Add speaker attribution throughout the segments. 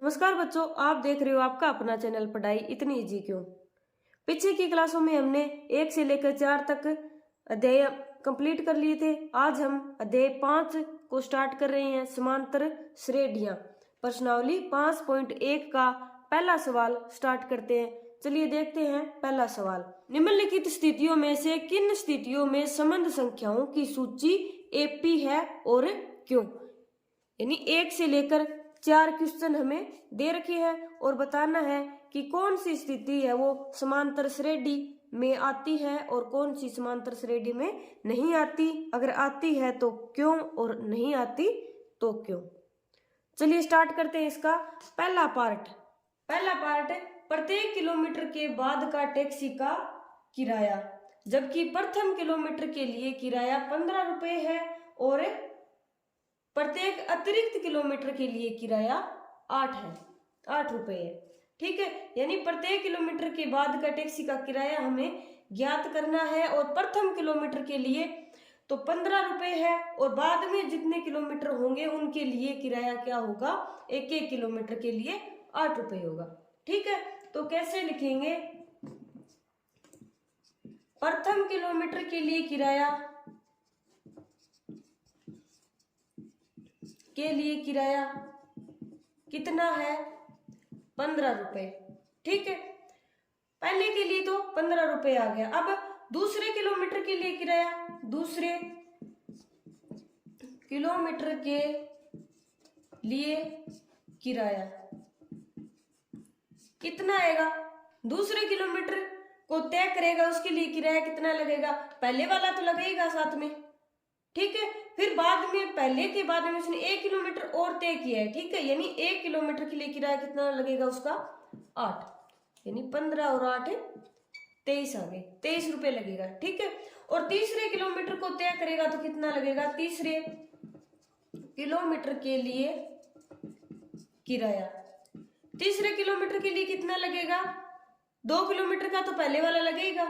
Speaker 1: नमस्कार बच्चों, आप देख रहे हो आपका अपना चैनल पढ़ाई इतनी इजी क्यों। पीछे की क्लासों में हमने 1 से लेकर 4 तक अध्याय कंप्लीट कर लिए थे। आज हम अध्याय 5 को स्टार्ट कर रहे हैं, समांतर श्रेणियां। प्रश्नावली 5.1 का पहला सवाल स्टार्ट करते हैं। चलिए देखते हैं पहला सवाल। निम्नलिखित स्थितियों में से किन स्थितियों में संबंध संख्याओं की सूची एपी है और क्यों। यानी 1 से लेकर 4 क्वेश्चन हमें दे रखे हैं और बताना है कि कौन सी स्थिति है वो समांतर श्रेणी में आती है और कौन सी समांतर श्रेणी में नहीं आती। अगर आती है तो क्यों और नहीं आती तो क्यों। चलिए स्टार्ट करते हैं इसका पहला पार्ट। प्रत्येक किलोमीटर के बाद का टैक्सी का किराया, जबकि प्रथम किलोमीटर के लिए किराया 15 रुपए है और प्रत्येक अतिरिक्त किलोमीटर के लिए किराया 8 रुपए है। ठीक है, यानी प्रत्येक किलोमीटर के बाद का टैक्सी का किराया हमें ज्ञात करना है और प्रथम किलोमीटर के लिए तो 15 रुपए है और बाद में जितने किलोमीटर होंगे उनके लिए किराया क्या होगा, एक एक किलोमीटर के लिए 8 रुपए होगा। ठीक है, तो कैसे लिखेंगे, प्रथम किलोमीटर के लिए किराया कितना है, 15 रुपए। ठीक है, पहले के लिए तो 15 रुपए आ गया। अब दूसरे किलोमीटर के लिए किराया कितना आएगा, दूसरे किलोमीटर को तय करेगा उसके लिए किराया कितना लगेगा, पहले वाला तो लगेगा साथ में। ठीक है, फिर बाद में पहले के बाद में उसने 1 किलोमीटर और तय किया है। ठीक है, यानी 1 किलोमीटर के लिए किराया कितना लगेगा उसका 8, यानी 15 और 8 23 आ गए, 23 रुपए लगेगा। ठीक है, और तीसरे किलोमीटर को तय करेगा तो कितना लगेगा, तीसरे किलोमीटर के लिए कितना लगेगा, 2 किलोमीटर का तो पहले वाला लगेगा,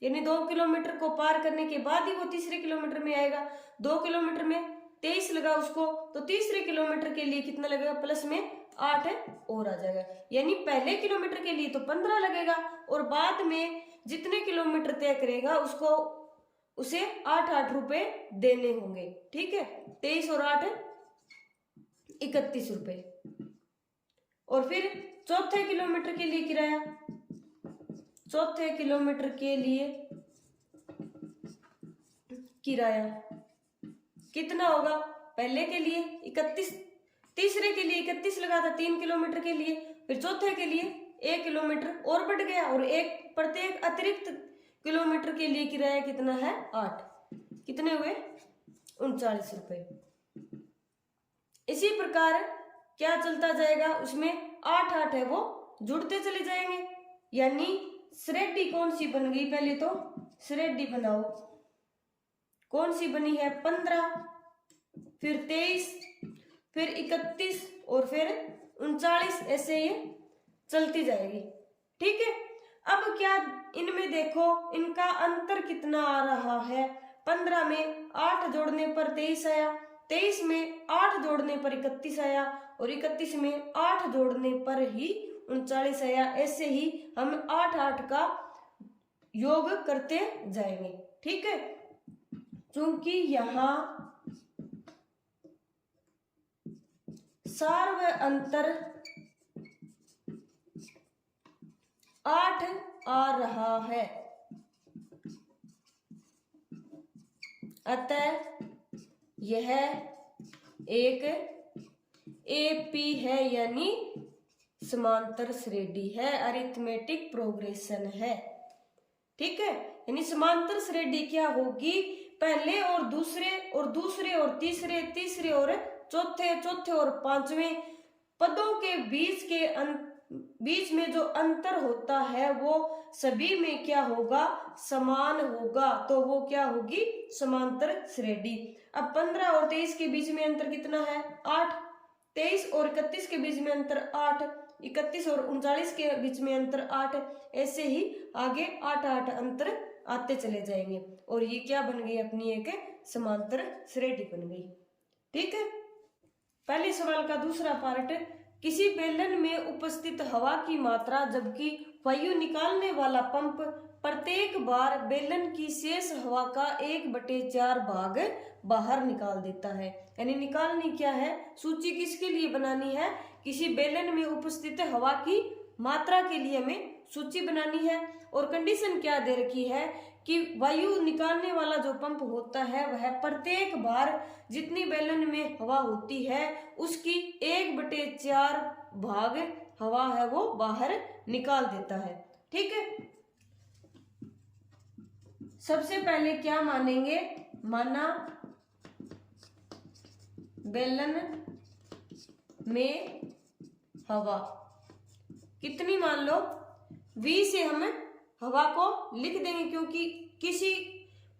Speaker 1: यानी 2 किलोमीटर को पार करने के बाद ही वो तीसरे किलोमीटर में आएगा। 2 किलोमीटर में 23 लगा उसको, तो तीसरे किलोमीटर के लिए कितना लगेगा, प्लस में 8 और आ जाएगा। यानी पहले किलोमीटर के लिए तो 15 लगेगा और बाद में जितने किलोमीटर तय करेगा उसे 8 रुपए देने होंगे। ठीक है, 23 और 8 31 रुपए। और फिर चौथे किलोमीटर के लिए किराया कितना होगा, पहले के लिए 31, तीसरे के लिए 31 लगा था 3 किलोमीटर के लिए, फिर चौथे के लिए 1 किलोमीटर और बढ़ गया और एक प्रत्येक अतिरिक्त किलोमीटर के लिए किराया कितना है 8, कितने हुए 39 रुपए। इसी प्रकार क्या चलता जाएगा, उसमें 8 है वो जुड़ते चले जाएंगे। यानी श्रेणी कौन सी बन गई, पहले तो श्रेणी बनाओ, कौन सी बनी है 15, फिर 23, फिर 31 और फिर 39, ऐसे ये चलती जाएगी। ठीक है, अब क्या इनमें देखो इनका अंतर कितना आ रहा है, 15 में 8 जोड़ने पर 23 आया, 23 में 8 जोड़ने पर 31 आया और 31 में 8 जोड़ने पर ही 39 आया। ऐसे ही हम 8 का योग करते जाएंगे। ठीक है, क्योंकि यहाँ सार व अंतर 8 आ रहा है, अतः यह एक एपी है, यानी समांतर श्रेणी है, अरिथमेटिक प्रोग्रेशन है। ठीक है, यानी समांतर श्रेणी क्या होगी, पहले और दूसरे और तीसरे और चौथे और पांचवें पदों के बीच में जो अंतर होता है वो सभी में क्या होगा, समान होगा, तो वो क्या होगी, समांतर श्रेणी। अब 15 और 23 के बीच में अंतर कितना है 8, 23 और 31 के बीच में अंतर 8, 31 और 39 के बीच में अंतर 8, ऐसे ही आगे 8 अंतर आते चले जाएंगे और ये क्या बन गई, अपनी एक समांतर श्रेणी बन गई। ठीक है, पहले सवाल का दूसरा पार्ट किसी बेलन में उपस्थित हवा की मात्रा जबकि वायु निकालने वाला पंप प्रत्येक बार बेलन की शेष हवा का 1/4 भाग बाहर निकाल देता है। यानी निकालनी क्या है, सूची किसके लिए बनानी है, किसी बेलन में उपस्थित हवा की मात्रा के लिए हमें सूची बनानी है। और कंडीशन क्या दे रखी है कि वायु निकालने वाला जो पंप होता है वह प्रत्येक बार जितनी बेलन में हवा होती है उसकी 1/4 भाग हवा है वो बाहर निकाल देता है। ठीक है, सबसे पहले क्या मानेंगे, माना बेलन में हवा कितनी, मान लो V से हम हवा को लिख देंगे, क्योंकि किसी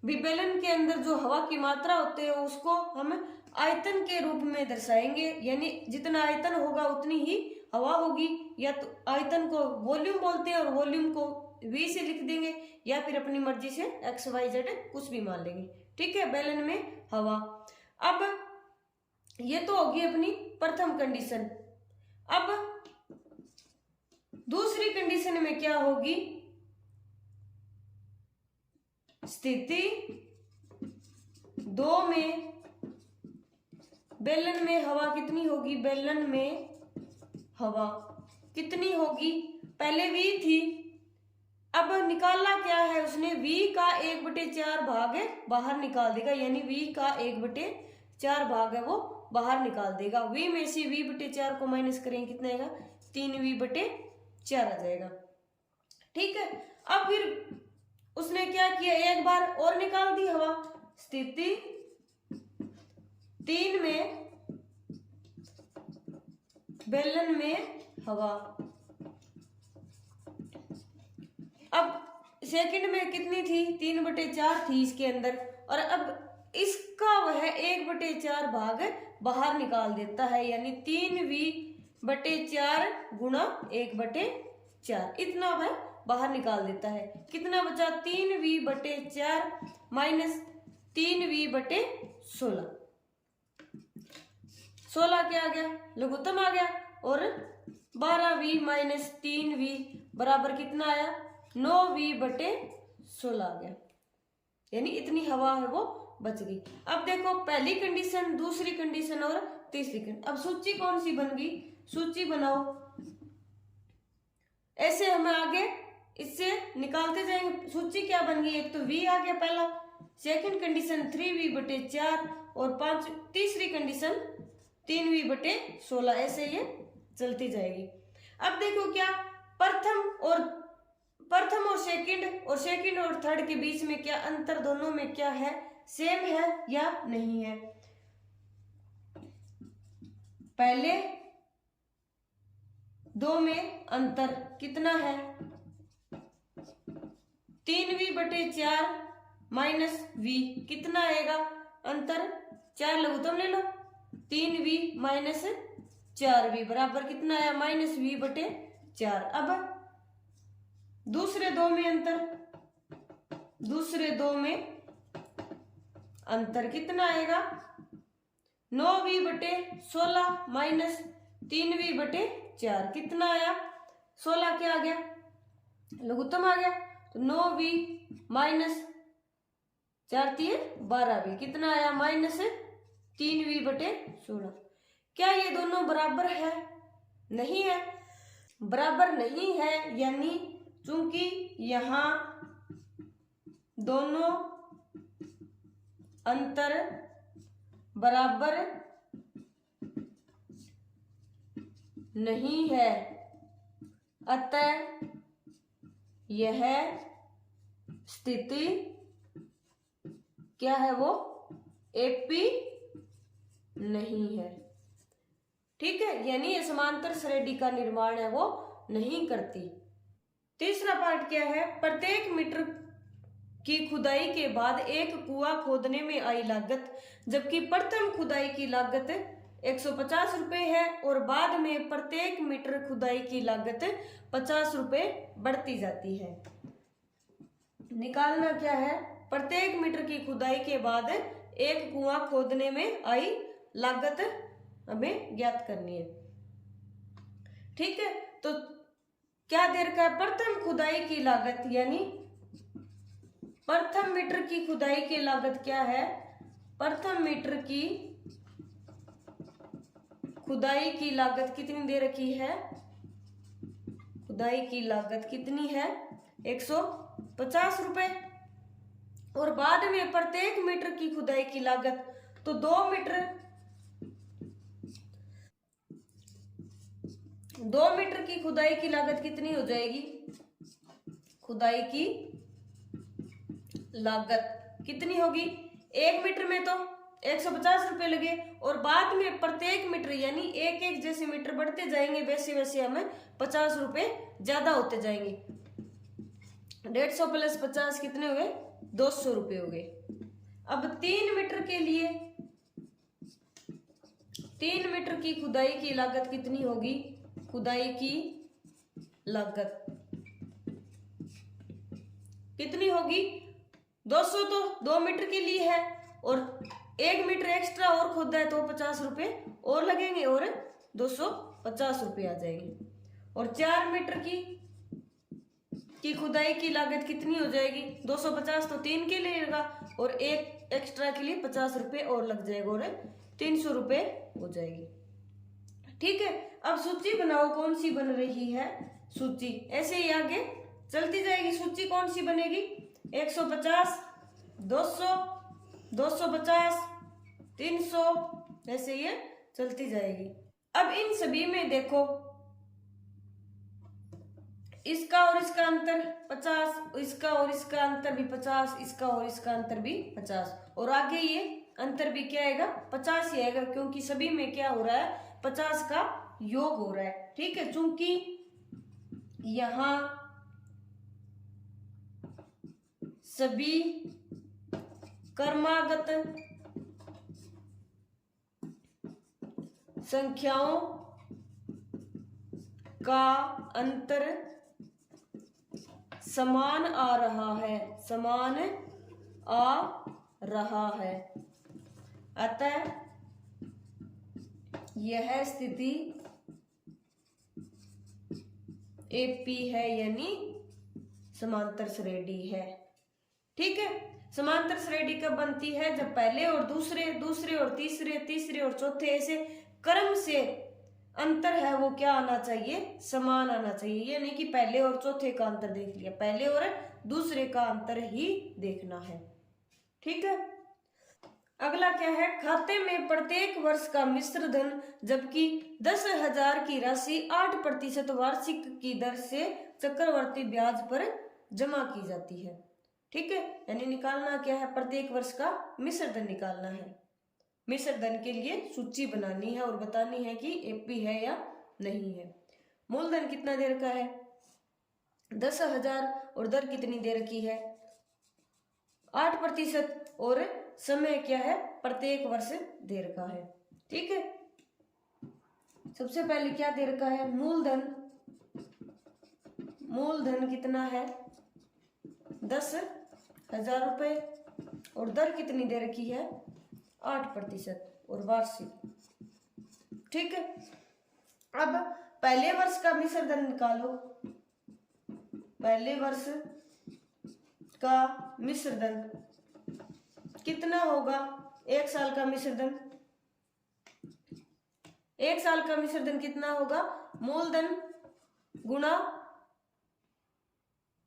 Speaker 1: भी बेलन के अंदर जो हवा की मात्रा होती है उसको हम आयतन के रूप में दर्शाएंगे, यानी जितना आयतन होगा उतनी ही हवा होगी। या तो आयतन को वॉल्यूम बोलते हैं और वॉल्यूम को V से लिख देंगे, या फिर अपनी मर्जी से XYZ कुछ भी मान लेंगे। ठीक है, बेलन में हवा। अब ये तो होगी अपनी प्रथम कंडीशन। अब दूसरी कंडीशन में क्या होगी, स्थिति 2 में बेलन में हवा कितनी होगी, बेलन में हवा कितनी होगी, पहले V थी, अब निकालना क्या है उसने, V का 1/4 भाग बाहर निकाल देगा, यानी V का 1/4 भाग है वो बाहर निकाल देगा। V में से V/4 को माइनस करेंगे, कितना आएगा, 3V/4 आ जाएगा। ठीक है, अब फिर उसने क्या किया, एक बार और निकाल दी हवा। स्थिति 3 में बेलन में हवा, अब सेकंड में कितनी थी, 3/4 थी इसके अंदर, और अब इसका वह 1/4 भाग बाहर निकाल देता है, यानी 3V/4 गुणा 1/4 इतना वह बाहर निकाल देता है। कितना बचा, 3V/4 माइनस 3V/16, 16 क्या आ गया, लघुत्तम आ गया, और 12V माइनस 3V बराबर कितना आया, 9V/16 आ गया, यानी इतनी हवा है वो बच गई। अब देखो पहली कंडीशन, दूसरी कंडीशन और तीसरी कंडीशन। अब सूची कौन सी बन गई, सूची बनाओ, ऐसे हमें आगे इससे निकालते जाएंगे। सूची क्या बन गई, एक तो V आ गया पहला, सेकंड कंडीशन 3V/4 और तीसरी कंडीशन 3V/16, ऐसे ये चलती जाएगी। अब देखो क्या प्रथम और सेकंड और थर्ड के बीच में क्या अंतर, दोनों में क्या है, सेम है या नहीं है। पहले 2 में अंतर कितना है, 3V/4 माइनस V कितना आएगा अंतर, 4 लघुत्तम ले लो, 3V माइनस 4V बराबर कितना आया, -V/4। अब दूसरे 2 में अंतर, दूसरे 2 में अंतर कितना आएगा, 9V/16 माइनस 3V/4 कितना आया, 16 क्या आ गया, लघुत्तम आ गया, तो 9V माइनस 4 12V कितना आया, -3V/16। क्या ये दोनों बराबर है, नहीं है, बराबर नहीं है, यानी चूंकि यहां दोनों अंतर बराबर नहीं है, अतः यह स्थिति क्या है, वो एपी नहीं है। ठीक है, यानी ये समांतर श्रेणी का निर्माण है वो नहीं करती। तीसरा पार्ट क्या है, प्रत्येक मीटर की खुदाई के बाद एक कुआं खोदने में आई लागत, जबकि प्रथम खुदाई की लागत 150 रुपए है और बाद में प्रत्येक मीटर खुदाई की लागत 50 रुपए बढ़ती जाती है। निकालना क्या है, प्रत्येक मीटर की खुदाई के बाद एक कुआं खोदने में आई लागत हमें ज्ञात करनी है। ठीक है, तो क्या दे रखा है, प्रथम खुदाई की लागत, यानी प्रथम मीटर की खुदाई की लागत क्या है, प्रथम मीटर की खुदाई की लागत कितनी दे रखी है, खुदाई की लागत कितनी है, 150 रुपए। और बाद में प्रत्येक मीटर की खुदाई की लागत, तो 2 मीटर की खुदाई की लागत कितनी हो जाएगी, खुदाई की लागत कितनी होगी, 1 मीटर में तो 150 रुपए लगे, और बाद में प्रत्येक मीटर यानी एक एक जैसे मीटर बढ़ते जाएंगे वैसे वैसे हमें 50 रुपए ज्यादा होते जाएंगे। 150 प्लस 50 कितने हुए, 200 रुपए हो गए। अब 3 मीटर के लिए 3 मीटर की खुदाई की लागत कितनी होगी, खुदाई की लागत कितनी होगी, 200 तो 2 मीटर के लिए है, और 1 मीटर एक्स्ट्रा और खोदा है तो 50 रुपए और लगेंगे, और 250 रुपए आ जाएंगे। और 4 मीटर की खुदाई की लागत कितनी हो जाएगी, 250 तो 3 के लिए लगा, और 1 एक्स्ट्रा के लिए 50 रुपए और लग जाएगा, और 300 रुपए हो जाएगी। ठीक है, अब सूची बनाओ, कौन सी बन रही है सूची, ऐसे ही आगे चलती जाएगी। सूची कौन सी बनेगी, 150, 200, 250, 300, ऐसे ये चलती जाएगी। अब इन सभी में देखो, इसका और इसका अंतर 50, इसका और इसका अंतर भी 50, इसका और इसका अंतर भी 50, और आगे ये अंतर भी क्या आएगा, 50 ही आएगा, क्योंकि सभी में क्या हो रहा है, 50 का योग हो रहा है। ठीक है, चूंकि यहां सभी क्रमागत संख्याओं का अंतर समान आ रहा है, समान आ रहा है, अतः यह स्थिति एपी है, यानी समांतर श्रेणी है। ठीक है, समांतर श्रेणी कब बनती है, जब पहले और दूसरे, दूसरे और तीसरे, तीसरे और चौथे, ऐसे क्रम से अंतर है वो क्या आना चाहिए, समान आना चाहिए। ये नहीं कि पहले और चौथे का अंतर देख लिया, पहले और दूसरे का अंतर ही देखना है। ठीक है, अगला क्या है, खाते में प्रत्येक वर्ष का मिश्र धन, जबकि 10,000 की राशि 8% वार्षिक की दर से चक्रवर्ती ब्याज पर जमा की जाती है। ठीक है, यानी निकालना क्या है, प्रत्येक वर्ष का मिश्र धन निकालना है। मिश्र धन के लिए सूची बनानी है और बतानी है कि एपी है या नहीं है। मूलधन कितना दे रखा है, 10,000, और दर कितनी दे रखी है, 8%, और समय क्या है, प्रत्येक वर्ष दे रखा है। ठीक है, सबसे पहले क्या दे रखा है, मूलधन, मूलधन कितना है, 10,000 रुपए, और दर कितनी दे रखी है, 8% और वार्षिक। ठीक है, अब पहले वर्ष का मिश्र धन निकालो, पहले वर्ष का मिश्र धन कितना होगा, 1 साल का मिश्र धन, 1 साल का मिश्र धन कितना होगा, मूलधन गुणा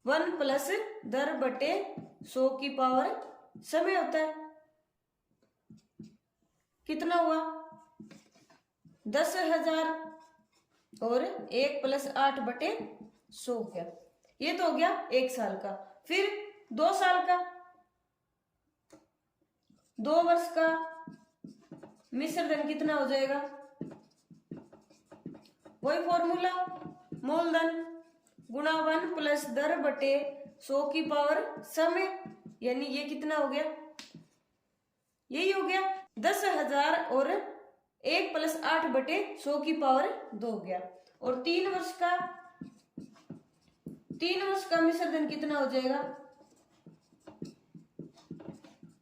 Speaker 1: 1 प्लस दर बटे 100 की पावर समय होता है, कितना हुआ, 10,000 और 1 प्लस 8 बटे 100 क्या, ये तो हो गया 1 साल का। फिर 2 साल का, 2 वर्ष का मिश्र धन कितना हो जाएगा, वही फॉर्मूला, मूलधन गुणा 1 प्लस दर बटे 100 की पावर समय, यानी ये कितना हो गया, यही हो गया 10,000 और 1 प्लस 8 बटे 100 की पावर 2 हो गया। और 3 वर्ष का मिश्र धन कितना हो जाएगा,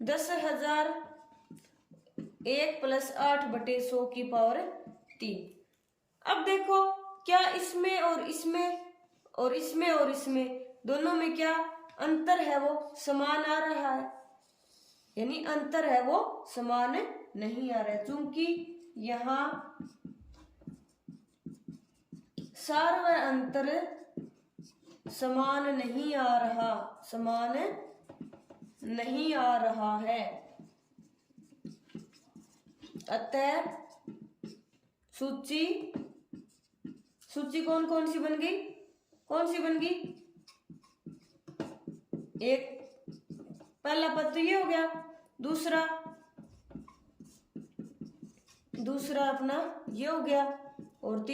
Speaker 1: 10,000 1 प्लस 8 बटे 100 की पावर 3। अब देखो क्या इसमें और इसमें और इसमें और इसमें दोनों में क्या अंतर है वो समान आ रहा है, यानी अंतर है वो समान नहीं आ रहा है, क्योंकि यहां सार व अंतर समान नहीं आ रहा, समान नहीं आ रहा है। अतः सूची कौन कौन सी बन गई, कौन सी बन गई, एक पहला पद तो ये हो गया, दूसरा अपना ये हो गया, और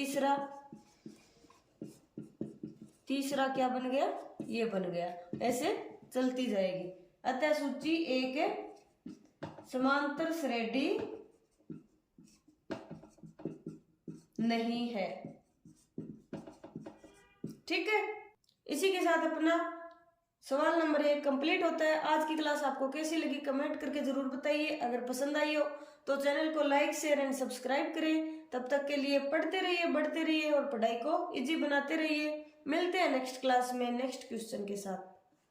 Speaker 1: तीसरा क्या बन गया, ये बन गया, ऐसे चलती जाएगी। अतः सूची एक समांतर श्रेणी नहीं है। ठीक है, इसी के साथ अपना सवाल नंबर 1 कंप्लीट होता है। आज की क्लास आपको कैसी लगी कमेंट करके जरूर बताइए। अगर पसंद आई हो तो चैनल को लाइक शेयर एंड सब्सक्राइब करें। तब तक के लिए पढ़ते रहिए, बढ़ते रहिए और पढ़ाई को इजी बनाते रहिए। मिलते हैं नेक्स्ट क्लास में नेक्स्ट क्वेश्चन के साथ।